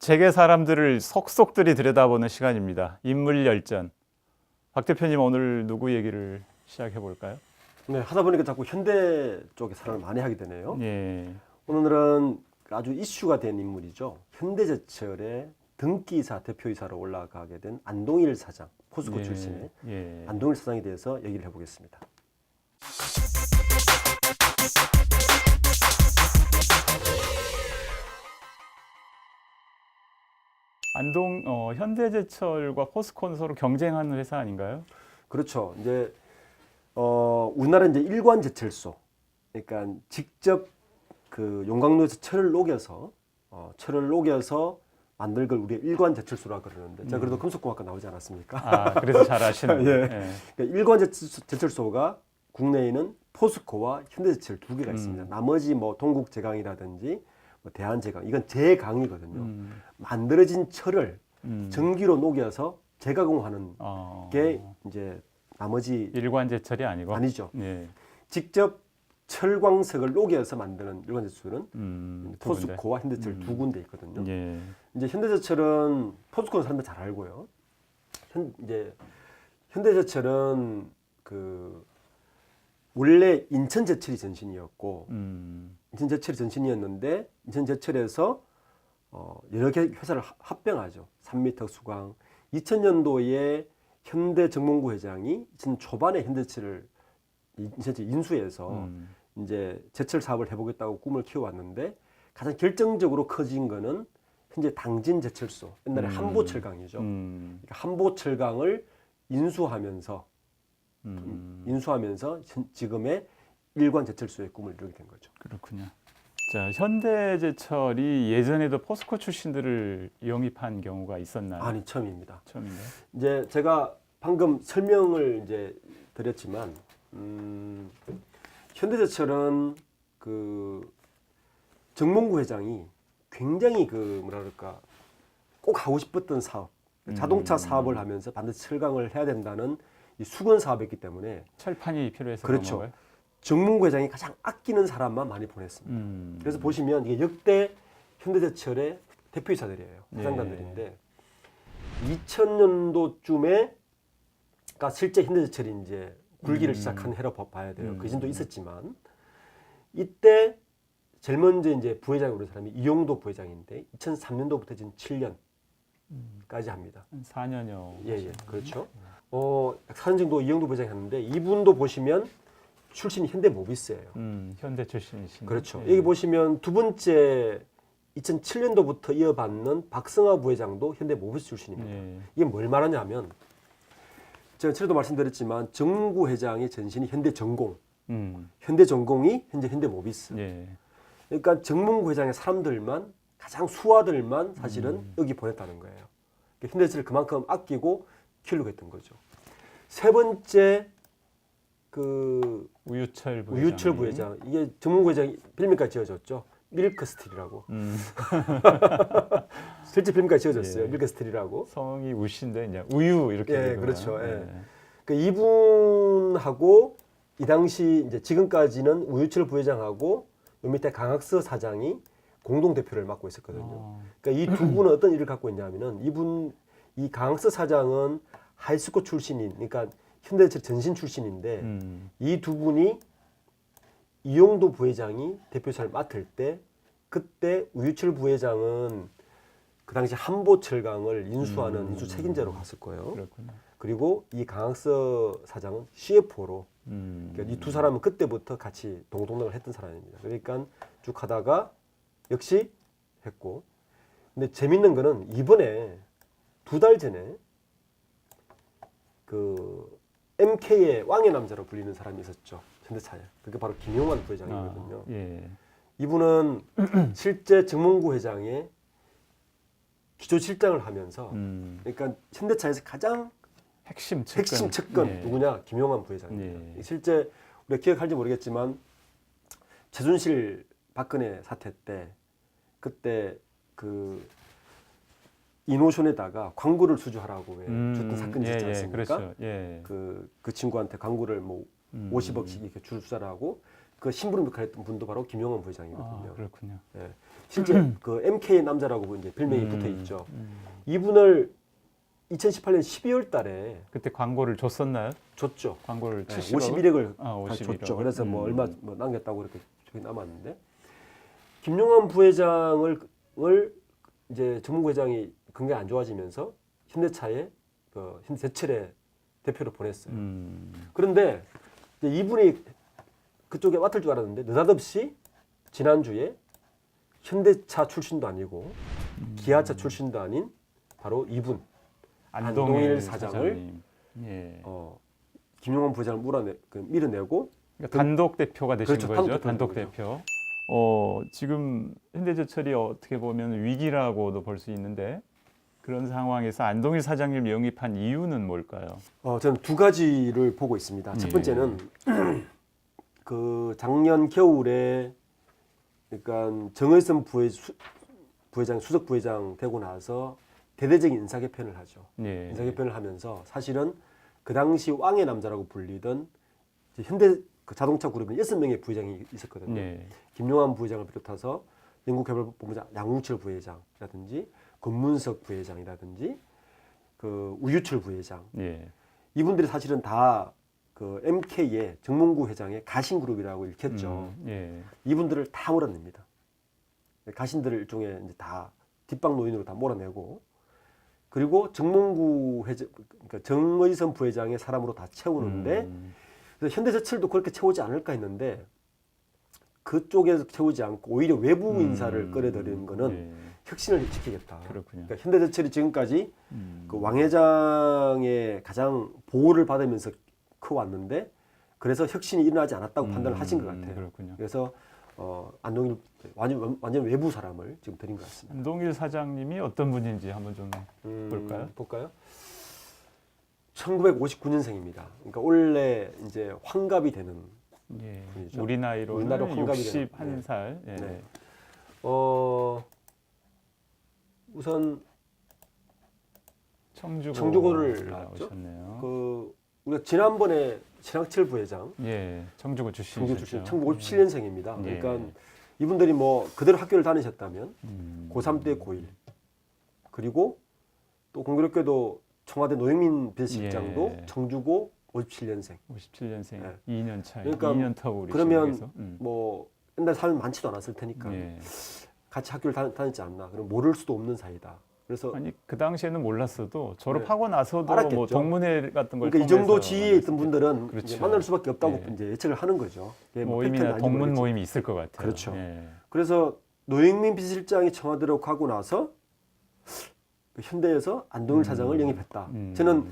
재계 사람들을 속속들이 들여다보는 시간입니다. 인물 열전. 박 대표님 오늘 누구 얘기를 시작해 볼까요? 네, 하다 보니까 자꾸 현대 쪽에 사람을 많이 하게 되네요. 예. 오늘은 아주 이슈가 된 인물이죠. 현대제철의 등기이사 대표이사로 올라가게 된 안동일 사장, 포스코 출신의 안동일 사장에 대해서 얘기를 해보겠습니다. 안동 현대제철과 포스코는 서로 경쟁하는 회사 아닌가요? 그렇죠. 이제 우리나라 이제 일관제철소, 그러니까 직접 그 용광로에서 철을 녹여서 만들 걸 우리가 일관제철소라 그러는데 제가 그래도 금속공학과 나오지 않았습니까? 아, 그래서 잘 아시는. 예. 예. 그러니까 일관제철소가 국내에는 포스코와 현대제철 두 개가 있습니다. 나머지 뭐 동국제강이라든지 뭐 대한제강, 이건 제강이거든요. 만들어진 철을 전기로 녹여서 재가공하는 게 이제 나머지 일관제철이 아니고 아니죠. 예. 직접 철광석을 녹여서 만드는 일관제철은 두 포스코와 현대제철 두 군데 있거든요. 예. 이제 현대제철은 포스코는 사람들 잘 알고요. 이제 현대제철은 그 원래 인천제철이 전신이었고 인천제철이 전신이었는데 인천제철에서 여러 개 회사를 합병하죠. 산미턱, 수광. 2000년도에 현대정몽구 회장이 2000 초반에 현대제철을 인수해서 이제 제철 사업을 해보겠다고 꿈을 키워왔는데 가장 결정적으로 커진 거는 현재 당진제철소, 옛날에 한보철강이죠. 그러니까 한보철강을 인수하면서 지금의 일관제철소의 꿈을 이루게 된 거죠. 그렇군요. 자, 현대제철이 예전에도 포스코 출신들을 영입한 경우가 있었나요? 아니, 처음입니다. 처음인가요? 이제 제가 방금 설명을 이제 드렸지만 현대제철은 그 정몽구 회장이 굉장히 그 뭐라 그럴까 꼭 하고 싶었던 사업, 자동차 사업을 하면서 반드시 철강을 해야 된다는 이 수건 사업이었기 때문에 철판이 필요해서 그렇죠. 그런 건가요? 정몽구 회장이 가장 아끼는 사람만 많이 보냈습니다. 그래서 보시면 이게 역대 현대제철의 대표이사들이에요. 사장단들인데 2000년도쯤에 그러니까 실제 현대제철이 이제 굴기를 시작한 해로 봐야 돼요. 그 전도 있었지만 이때 제일 먼저 이제 부회장이 오른 사람이 이용도 부회장인데 2003년도부터 지금 7년까지 합니다. 4년여. 예, 그렇죠. 4년 정도 이용도 부회장이 했는데 이분도 보시면 출신이 현대모비스예요. 현대 출신이신. 그렇죠. 여기 보시면 두 번째 2007년도부터 이어받는 박성하 부회장도 현대모비스 출신입니다. 이게 뭘 말하냐면 제가 전에도 말씀드렸지만 정구 회장의 전신이 현대전공, 현대전공이 현재 현대모비스. 그러니까 정몽구 회장의 사람들만 가장 수하들만 사실은 여기 보냈다는 거예요. 그러니까 현대제철을 그만큼 아끼고 키우려고 했던 거죠. 세 번째 그 우유철 부회장, 이게 정몽구 회장이 별명까지 지어줬죠. 밀크스틸이라고. 실제 별명까지 지어줬어요. 밀크스틸이라고. 성이 우신데 그냥 우유 이렇게. 예, 그렇죠. 예. 그 이분하고 이 당시 이제 지금까지는 우유철 부회장하고 요 밑에 강학서 사장이 공동 대표를 맡고 있었거든요. 그러니까 이 두 분은 어떤 일을 갖고 있냐면은 이 강학서 사장은 하이스코 출신인, 그러니까 현대제철 전신 출신인데 이 두 분이 이용도 부회장이 대표이사를 맡을 때 그때 우유철 부회장은 그 당시 한보철강을 인수하는 인수 책임자로 갔을 거예요. 그렇군요. 그리고 이 강학서 사장은 CFO로 그러니까 이 두 사람은 그때부터 같이 동동락을 했던 사람입니다. 그러니까 쭉 하다가 역시 했고, 근데 재밌는 거는 이번에 2달 전에 그 MK의 왕의 남자로 불리는 사람이 있었죠. 현대차에. 그게 바로 김용환 부회장이거든요. 이분은 실제 정몽구 회장의 기조실장을 하면서 그러니까 현대차에서 가장 핵심 측근 누구냐? 김용환 부회장입니다. 실제 우리가 기억할지 모르겠지만 최순실 박근혜 사태 때 그때 그 이노션에다가 광고를 수주하라고 줬던 사건이 있지 않습니까? 그렇죠. 그 친구한테 광고를 뭐 50억씩 이렇게 주사라고 그 심부름 역할했던 분도 바로 김용원 부회장이거든요. 그렇군요. 예. 실제 그 MK 남자라고 이제 별명이 붙어 있죠. 음. 이분을 2018년 12월 달에 그때 광고를 줬었나요? 줬죠. 광고를 네, 70억? 51억을 51억. 줬죠. 그래서 뭐 얼마 뭐 남겼다고 이렇게 저기 남았는데 김용환 부회장을 이제 정문구 회장이 굉장히 안 좋아지면서 현대차에 그 현대제철의 대표로 보냈어요. 그런데 이제 이분이 그쪽에 맡을 줄 알았는데 느닷없이 지난주에 현대차 출신도 아니고 기아차 출신도 아닌 바로 이분 안동일 사장을 사장님. 예. 김용환 부회장을 밀어내고 그러니까 단독 대표가 되신 그렇죠, 거죠. 단독 단독 대표인 대표. 지금 현대제철이 어떻게 보면 위기라고도 볼 수 있는데 그런 상황에서 안동일 사장님 영입한 이유는 뭘까요? 저는 두 가지를 보고 있습니다. 첫 예. 번째는 그 작년 겨울에 그러니까 정의선 부회장 수석 부회장 되고 나서 대대적인 인사 개편을 하죠. 예. 인사 개편을 하면서 사실은 그 당시 왕의 남자라고 불리던 이제 현대 그 자동차 그룹에 6명의 부회장이 있었거든요. 예. 김용환 부회장을 비롯해서 연구개발본부장 양웅철 부회장이라든지 권문석 부회장이라든지 그 우유철 부회장 예. 이분들이 사실은 다 그 MK의 정몽구 회장의 가신그룹이라고 읽혔죠. 예. 이분들을 다 몰아냅니다. 가신들을 일종의 이제 다 뒷방 노인으로 다 몰아내고 그리고 정몽구 회장, 그러니까 정의선 부회장의 사람으로 다 채우는데 그래서 현대제철도 그렇게 채우지 않을까 했는데 그쪽에서 채우지 않고 오히려 외부 인사를 끌어들이는 거는 예. 혁신을 지키겠다. 그렇군요. 그러니까 현대제철이 지금까지 그 왕 회장의 가장 보호를 받으면서 커왔는데 그래서 혁신이 일어나지 않았다고 판단을 하신 것 같아요. 그렇군요. 그래서 안동일 완전 외부 사람을 지금 드린 것 같습니다. 안동일 사장님이 어떤 분인지 한번 좀 볼까요? 1959년생입니다. 그러니까 원래 이제 환갑이 되는 예. 분이죠. 우리 나이로는 우리나라 환갑이 되는, 61살. 예. 네. 우선 청주고를 나왔죠. 나오셨네요. 우리가 지난번에 신학철 부회장 예, 청주고 출신. 청주 출신 1957년생입니다. 예. 그러니까 이분들이 뭐 그대로 학교를 다니셨다면 고3 때 고1 그리고 또 공교롭게도 청와대 노영민 비서실장도 예. 청주고 57년생. 57년생, 네. 2년 차이, 그러니까 2년 터울이. 그러면 뭐 옛날 사람이 많지도 않았을 테니까 예. 같이 학교를 다녔지 않나. 그럼 모를 수도 없는 사이다. 그래서 아니 그 당시에는 몰랐어도 졸업하고 나서도 알았겠죠. 뭐 동문회 같은 걸 그러니까 이 정도 통해서 지위에 있던 분들은 그렇죠. 이제 만날 수밖에 없다고 예. 이제 예측을 하는 거죠. 예, 뭐 모임이나 팩트는 동문 아닌지 모임이 있을 것 같아요. 그렇죠. 예. 그래서 노영민 비서실장이 청와대로 가고 나서 현대에서 안동일 사장을 영입했다. 저는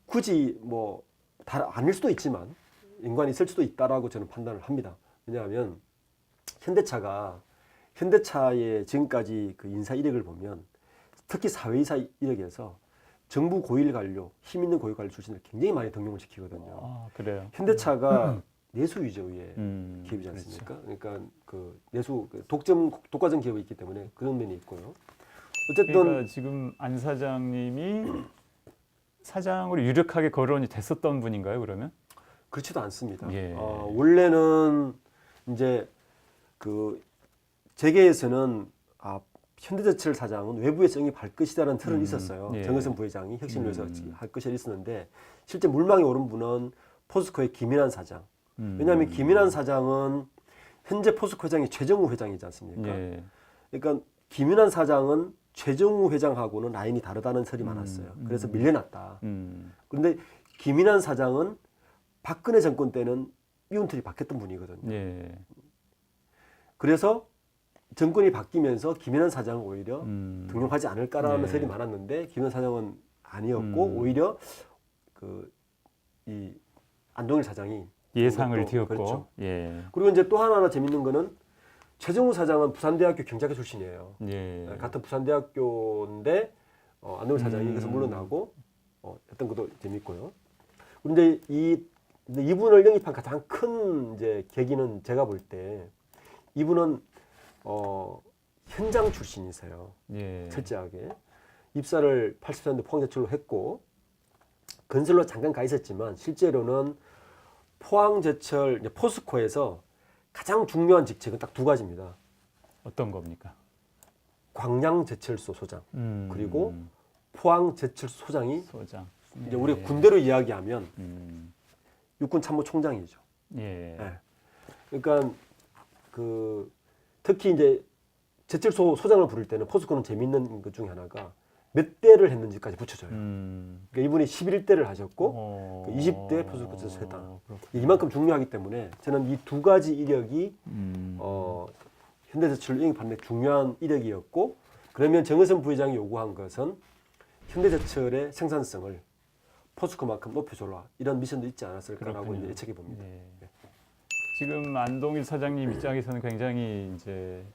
굳이 뭐 다 아닐 수도 있지만 인관이 있을 수도 있다라고 저는 판단을 합니다. 왜냐하면 현대차의 지금까지 그 인사 이력을 보면 특히 사회이사 이력에서 정부 고위 관료, 힘 있는 고위 관료 출신을 굉장히 많이 등용을 시키거든요. 아, 그래요. 현대차가 내수 위주의 기업이지 그렇죠. 않습니까? 그러니까 그 내수 독과점 기업이 있기 때문에 그런 면이 있고요. 어쨌든 그러니까 지금 안 사장님이 사장으로 유력하게 거론이 됐었던 분인가요, 그러면? 그렇지도 않습니다. 예. 원래는 이제 그 재계에서는 현대제철 사장은 외부에서 영입할 것이다라는 틀은 있었어요. 예. 정의선 부회장이 혁신을 위해서 할 것이 있었는데 실제 물망에 오른 분은 포스코의 김인환 사장. 왜냐하면 김인환 사장은 현재 포스코 회장이 최정우 회장이지 않습니까? 예. 그러니까 김인환 사장은 최정우 회장하고는 라인이 다르다는 설이 많았어요. 그래서 밀려났다. 그런데 김인환 사장은 박근혜 정권 때는 미운틀이 바뀌었던 분이거든요. 예. 그래서 정권이 바뀌면서 김인환 사장은 오히려 등용하지 않을까라는 예. 설이 많았는데 김인환 사장은 아니었고 오히려 이 안동일 사장이 예상을 그것도 뒤엎고. 그렇죠. 예. 그리고 이제 또 하나 재밌는 거는 최정우 사장은 부산대학교 경제학과 출신이에요. 예. 같은 부산대학교인데 안동일 사장이 여기서 물러나고 했던 것도 재밌고요. 그런데 이분을 영입한 가장 큰 이제 계기는 제가 볼 때 이분은 현장 출신이세요. 예. 철저하게 입사를 80년대 포항제철로 했고 건설로 잠깐 가 있었지만 실제로는 포항제철 포스코에서 가장 중요한 직책은 딱 두 가지입니다. 어떤 겁니까? 광양제철소 소장 그리고 포항제철소 소장이 소장. 이제 우리 군대로 이야기하면 음. 육군참모총장이죠. 예. 예. 그러니까 그 특히 이제 제철소 소장을 부를 때는 포스코는 재밌는 것 중에 하나가 몇 대를 했는지까지 붙여줘요. 그러니까 이분이 11대를 하셨고 20대 포스코 제철소 했다. 이만큼 중요하기 때문에 저는 이 두 가지 이력이 현대제철 영입하는 데 중요한 이력이었고, 그러면 정의선 부회장이 요구한 것은 현대제철의 생산성을 포스코만큼 높여줘라, 이런 미션도 있지 않았을까라고 이제 예측해 봅니다. 예. 지금 안동일 사장님 입장에서는 굉장히 이제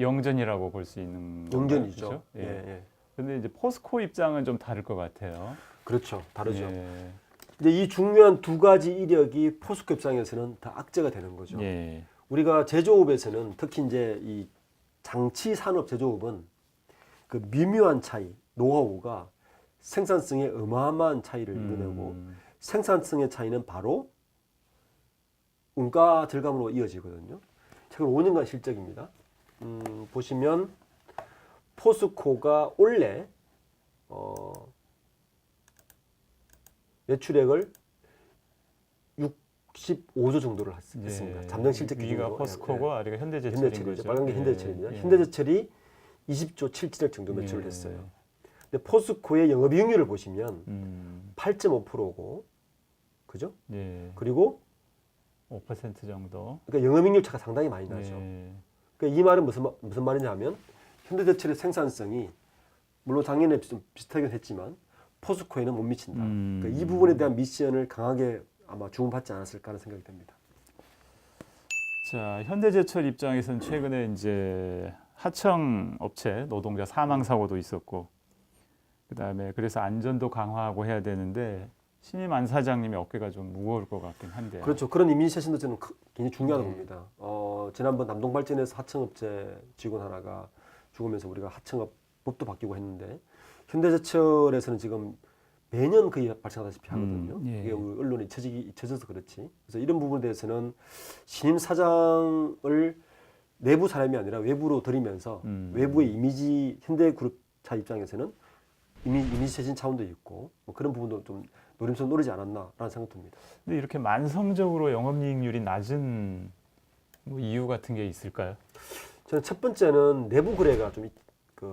영전이라고 볼 수 있는 영전이죠. 건가요? 그렇죠? 예. 예. 근데 이제 포스코 입장은 좀 다를 것 같아요. 그렇죠. 다르죠. 예. 근데 이 중요한 두 가지 이력이 포스코 입장에서는 다 악재가 되는 거죠. 예. 우리가 제조업에서는 특히 이제 이 장치 산업 제조업은 그 미묘한 차이, 노하우가 생산성에 어마어마한 차이를 이뤄내고 생산성의 차이는 바로 원가 절감으로 이어지거든요. 최근 5년간 실적입니다. 보시면 포스코가 올해 매출액을 65조 정도를 했습니다. 예. 잠정 실적 위가 기준으로. 포스코고 예. 아래가 현대제철인 현대제철이죠. 거죠. 빨간 게 예. 현대제철입니다. 예. 현대제철이 20조 7천억 정도 매출을 예. 했어요. 근데 포스코의 영업이익률을 보시면 8.5%고, 그죠? 예. 그리고 5% 정도. 그러니까 영업이익률 차가 상당히 많이 나죠. 예. 그러니까 이 말은 무슨 말이냐면 현대제철의 생산성이 물론 작년에 좀 비슷하긴 했지만 포스코에는 못 미친다. 그러니까 이 부분에 대한 미션을 강하게 아마 주문받지 않았을까 하는 생각이 듭니다. 자, 현대제철 입장에서는 최근에 이제 하청 업체 노동자 사망 사고도 있었고, 그다음에 그래서 안전도 강화하고 해야 되는데 신임 안 사장님의 어깨가 좀 무거울 것 같긴 한데요. 그렇죠. 그런 이미니케이션도 저는 굉장히 중요하다고 봅니다. 지난번 남동발전에서 하청업체 직원 하나가 죽으면서 우리가 하청업 법도 바뀌고 했는데 현대제철에서는 지금 매년 거의 발생하다시피 하거든요. 예. 이게 우리 언론에 잊혀져서 그렇지. 그래서 이런 부분에 대해서는 신임 사장을 내부 사람이 아니라 외부로 들이면서 외부의 이미지 현대그룹차 입장에서는 이미지 쇄신 차원도 있고 뭐 그런 부분도 좀 노림수를 노리지 않았나라는 생각 듭니다. 근데 이렇게 만성적으로 영업이익률이 낮은 뭐 이유 같은 게 있을까요? 저는 첫 번째는 내부 거래가 좀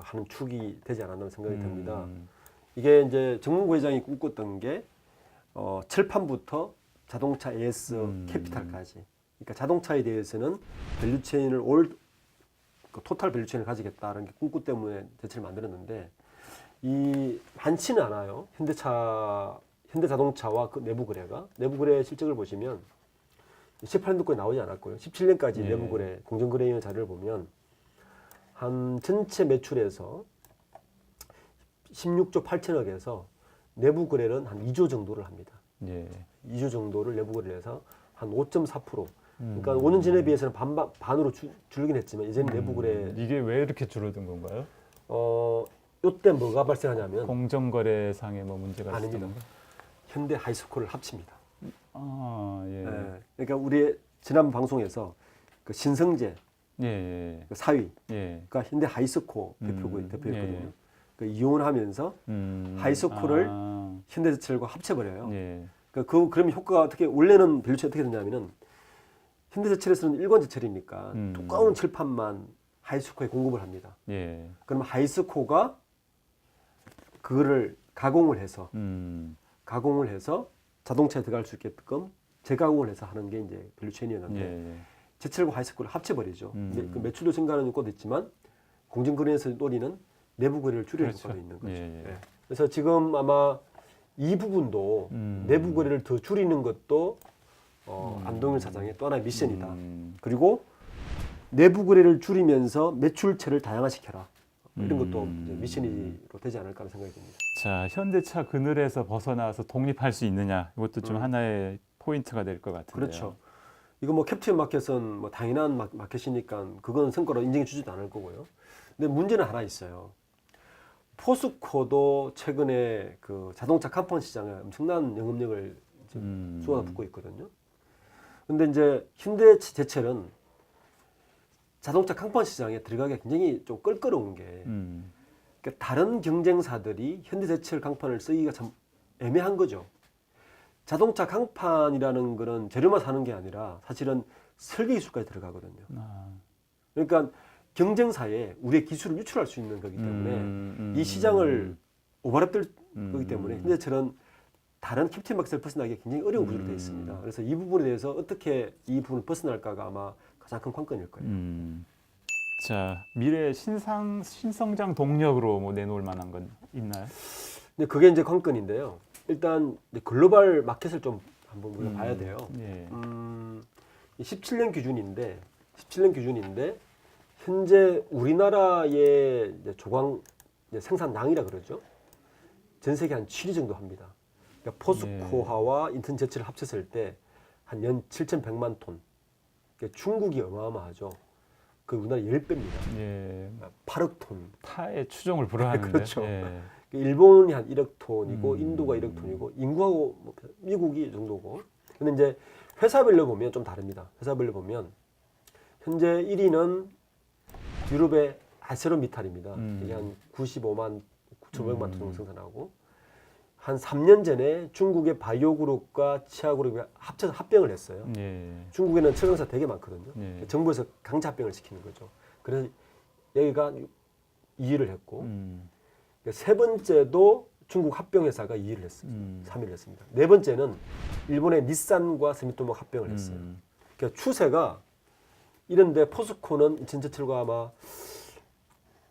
하는 축이 되지 않았나 생각이 듭니다. 이게 이제 정문구 회장이 꿈꿨던 게 철판부터 자동차 AS 캐피탈까지. 그러니까 자동차에 대해서는 밸류체인을 토탈 밸류체인을 가지겠다라는 게 꿈꾸 때문에 대체를 만들었는데 이 많지는 않아요. 현대자동차와 그 내부 거래 실적을 보시면 18년도까지 나오지 않았고요. 17년까지 예. 내부 거래 공정거래위원 자료를 보면 한 전체 매출에서 16조 8천억에서 내부 거래는 한 2조 정도를 합니다. 예. 2조 정도를 내부 거래를 해서 한 5.4%. 그러니까 5년 전에 비해서는 반으로 줄긴 했지만 이제는 내부 거래 이게 왜 이렇게 줄어든 건가요? 이때 뭐가 발생하냐면 공정거래상에 뭐 문제가 아닙니다. 있었던 건가요? 현대 하이스코를 합칩니다. 아, 예. 그러니까 우리 지난 방송에서 그 신성재 예, 예. 그 사위가 예. 현대 하이스코 대표였거든요. 예. 그 이혼하면서 하이스코를 아, 현대제철과 합쳐버려요. 예. 그러면 효과가 어떻게 원래는 밸류체 어떻게 되냐면은 현대제철에서는 일관제철이니까 두꺼운 철판만 하이스코에 공급을 합니다. 예. 그러면 하이스코가 그거를 가공을 해서 자동차에 들어갈 수 있게끔 재가공을 해서 하는 게 이제 밸류체인이었는데 예. 제철과 하이스코를 합쳐버리죠. 그 매출도 증가하는 효과도 있지만 공정거래에서 노리는 내부 거래를 줄이는 그렇죠. 효과도 있는 거죠. 예. 예. 그래서 지금 아마 이 부분도 내부 거래를 더 줄이는 것도 안동일 사장의 또 하나의 미션이다. 그리고 내부 거래를 줄이면서 매출체를 다양화시켜라. 이런 것도 이제 미션으로 되지 않을까 하는 생각이 듭니다. 자, 현대차 그늘에서 벗어나서 독립할 수 있느냐, 이것도 좀 하나의 포인트가 될 것 같은데요. 그렇죠. 이거 뭐 캡틴 마켓은 뭐 당연한 마켓이니까 그건 성과로 인정해 주지도 않을 거고요. 근데 문제는 하나 있어요. 포스코도 최근에 그 자동차 간판 시장에 엄청난 영업력을 쏟아붓고 있거든요. 근데 이제 현대제철은 자동차 강판 시장에 들어가기가 굉장히 좀 껄끄러운 게 그러니까 다른 경쟁사들이 현대제철 강판을 쓰기가 참 애매한 거죠. 자동차 강판이라는 거는 재료만 사는 게 아니라 사실은 설계 기술까지 들어가거든요. 그러니까 경쟁사에 우리의 기술을 유출할 수 있는 거기 때문에 이 시장을 오버랩될 거기 때문에 현대제철은 다른 캡틴 마켓을 벗어나기가 굉장히 어려운 구조로 되어 있습니다. 그래서 이 부분에 대해서 어떻게 이 부분을 벗어날까가 아마 가장 큰 관건일 거예요. 자, 미래 신성장 동력으로 뭐 내놓을 만한 건 있나요? 근데 그게 이제 관건인데요. 일단 이제 글로벌 마켓을 좀 한번 우리가 봐야 돼요. 예. 17년 기준인데 현재 우리나라의 이제 조광 이제 생산량이라 그러죠. 전 세계 한 7위 정도 합니다. 그러니까 포스코화와 인턴 제철을 합쳤을 때 한 연 7,100만 톤. 그러니까 중국이 어마어마하죠. 그 우리나라 10배입니다. 예. 8억 톤. 타의 추종을 불허하는데. 그렇죠. 예. 일본이 한 1억 톤이고 인도가 1억 톤이고 인구하고 뭐 미국이 이 정도고. 근데 이제 회사별로 보면 좀 다릅니다. 회사별로 보면 현재 1위는 유럽의 아세로미탈입니다. 이게 한 95만 9,500만 톤 정도 생산하고 한 3년 전에 중국의 바이오그룹과 치아그룹이 합쳐서 합병을 했어요. 예. 중국에는 철강사 되게 많거든요. 예. 정부에서 강제 합병을 시키는 거죠. 그래서 여기가 2위를 했고 세 번째도 중국 합병회사가 2위를 했습니다. 3위를 했습니다. 네 번째는 일본의 닛산과 스미토모가 합병을 했어요. 그러니까 추세가 이런데 포스코는 전체철과 아마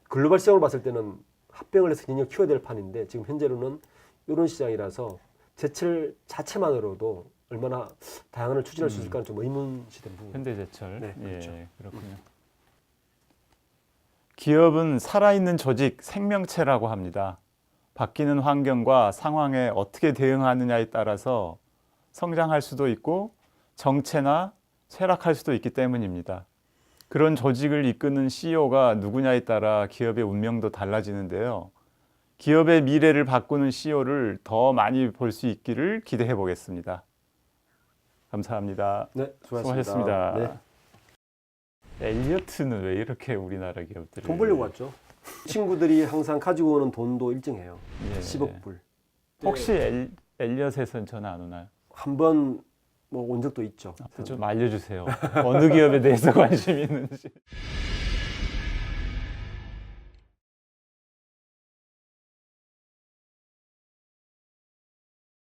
글로벌 시장으로 봤을 때는 합병을 해서 굉장히 키워야 될 판인데 지금 현재로는 이런 시장이라서 제철 자체만으로도 얼마나 다양한을 추진할 수 있을까는 좀 의문시된 부분. 현대제철. 네, 그렇죠. 예, 그렇군요. 기업은 살아있는 조직, 생명체라고 합니다. 바뀌는 환경과 상황에 어떻게 대응하느냐에 따라서 성장할 수도 있고 정체나 쇠락할 수도 있기 때문입니다. 그런 조직을 이끄는 CEO가 누구냐에 따라 기업의 운명도 달라지는데요. 기업의 미래를 바꾸는 CEO를 더 많이 볼 수 있기를 기대해 보겠습니다. 감사합니다. 네, 수고하셨습니다. 네. 엘리어트는 왜 이렇게 우리나라 기업들을 돈 벌려고 왔죠. 친구들이 항상 가지고 오는 돈도 일정해요. 예. 10억 불. 혹시 엘리엇에서는 전화 안 오나요? 한번 뭐 온 적도 있죠. 좀 알려주세요. 어느 기업에 대해서 관심이 있는지.